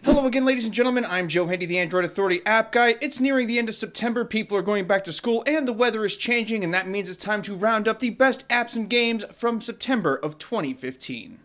Hello again, ladies and gentlemen. I'm Joe Handy, the Android Authority app guy. It's nearing the end of September, people are going back to school, and the weather is changing, and that means it's time to round up the best apps and games from September of 2015.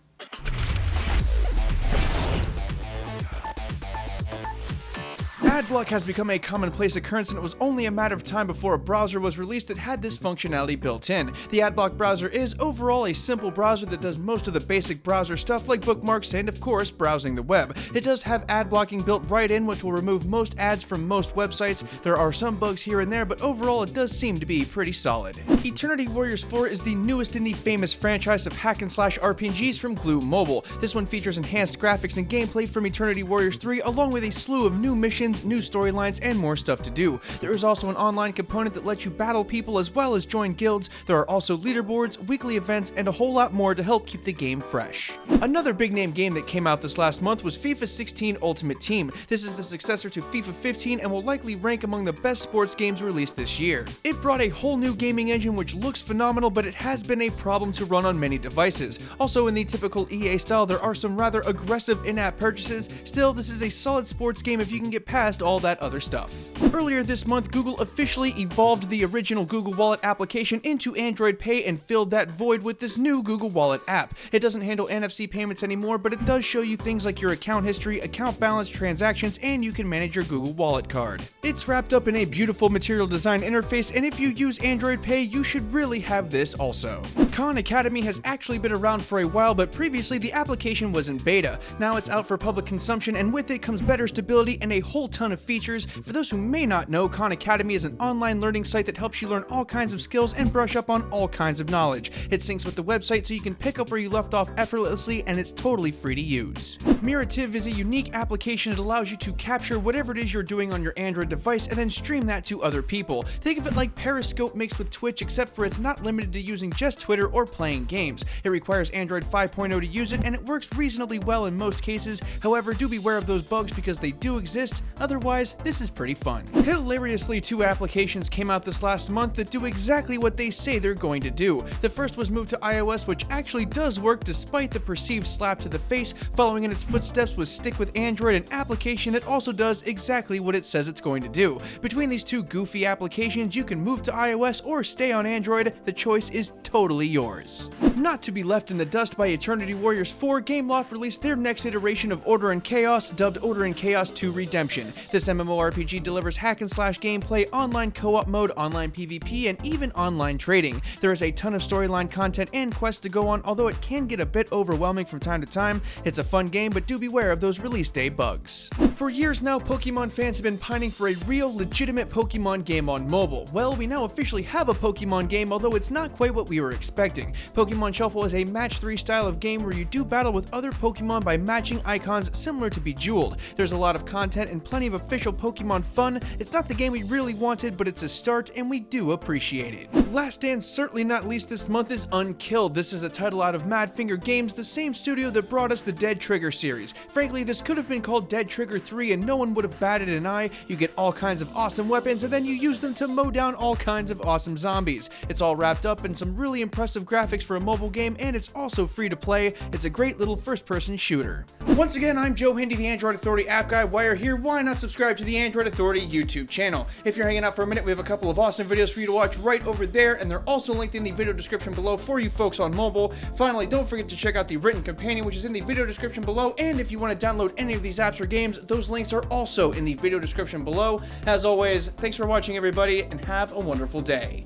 Adblock has become a commonplace occurrence, and it was only a matter of time before a browser was released that had this functionality built in. The Adblock browser is overall a simple browser that does most of the basic browser stuff like bookmarks and, of course, browsing the web. It does have ad blocking built right in, which will remove most ads from most websites. There are some bugs here and there, but overall it does seem to be pretty solid. Eternity Warriors 4 is the newest in the famous franchise of hack-and-slash RPGs from Glue Mobile. This one features enhanced graphics and gameplay from Eternity Warriors 3, along with a slew of new missions, new storylines, and more stuff to do. There is also an online component that lets you battle people as well as join guilds. There are also leaderboards, weekly events, and a whole lot more to help keep the game fresh. Another big name game that came out this last month was FIFA 16 Ultimate Team. This is the successor to FIFA 15 and will likely rank among the best sports games released this year. It brought a whole new gaming engine which looks phenomenal, but it has been a problem to run on many devices. Also, in the typical EA style, there are some rather aggressive in-app purchases. Still, this is a solid sports game if you can get past all that other stuff. Earlier this month, Google officially evolved the original Google Wallet application into Android Pay and filled that void with this new Google Wallet app. It doesn't handle NFC payments anymore, but it does show you things like your account history, account balance, transactions, and you can manage your Google Wallet card. It's wrapped up in a beautiful material design interface, and if you use Android Pay, you should really have this also. Khan Academy has actually been around for a while, but previously the application was in beta. Now it's out for public consumption, and with it comes better stability and a whole ton of features. For those who may not know, Khan Academy is an online learning site that helps you learn all kinds of skills and brush up on all kinds of knowledge. It syncs with the website so you can pick up where you left off effortlessly, and it's totally free to use. Mirotic is a unique application that allows you to capture whatever it is you're doing on your Android device and then stream that to other people. Think of it like Periscope mixed with Twitch, except for it's not limited to using just Twitter or playing games. It requires Android 5.0 to use it, and it works reasonably well in most cases. However, do beware of those bugs because they do exist. Otherwise, this is pretty fun. Hilariously, two applications came out this last month that do exactly what they say they're going to do. The first was moved to iOS, which actually does work despite the perceived slap to the face. Following in its footsteps was Stick with Android, an application that also does exactly what it says it's going to do. Between these two goofy applications, you can move to iOS or stay on Android. The choice is totally yours. Not to be left in the dust by Eternity Warriors 4, Gameloft released their next iteration of Order and Chaos, dubbed Order and Chaos 2 Redemption. This MMORPG delivers hack-and-slash gameplay, online co-op mode, online PvP, and even online trading. There is a ton of storyline content and quests to go on, although it can get a bit overwhelming from time to time. It's a fun game, but do beware of those release day bugs. For years now, Pokemon fans have been pining for a real, legitimate Pokemon game on mobile. Well, we now officially have a Pokemon game, although it's not quite what we were expecting. Pokemon Shuffle is a match 3 style of game where you do battle with other Pokemon by matching icons similar to Bejeweled. There's a lot of content and plenty of official Pokemon fun. It's not the game we really wanted, but it's a start, and we do appreciate it. Last and certainly not least this month is Unkilled. This is a title out of Madfinger Games, the same studio that brought us the Dead Trigger series. Frankly, this could have been called Dead Trigger 3 and no one would have batted an eye. You get all kinds of awesome weapons, and then you use them to mow down all kinds of awesome zombies. It's all wrapped up in some really impressive graphics for a mobile game, and it's also free to play. It's a great little first-person shooter. Once again, I'm Joe Handy, the Android Authority app guy. While you're here, why not subscribe to the Android Authority YouTube channel? If you're hanging out for a minute, we have a couple of awesome videos for you to watch right over there, and they're also linked in the video description below for you folks on mobile. Finally, don't forget to check out the written companion, which is in the video description below, and if you want to download any of these apps or games, those links are also in the video description below. As always, thanks for watching everybody, and have a wonderful day.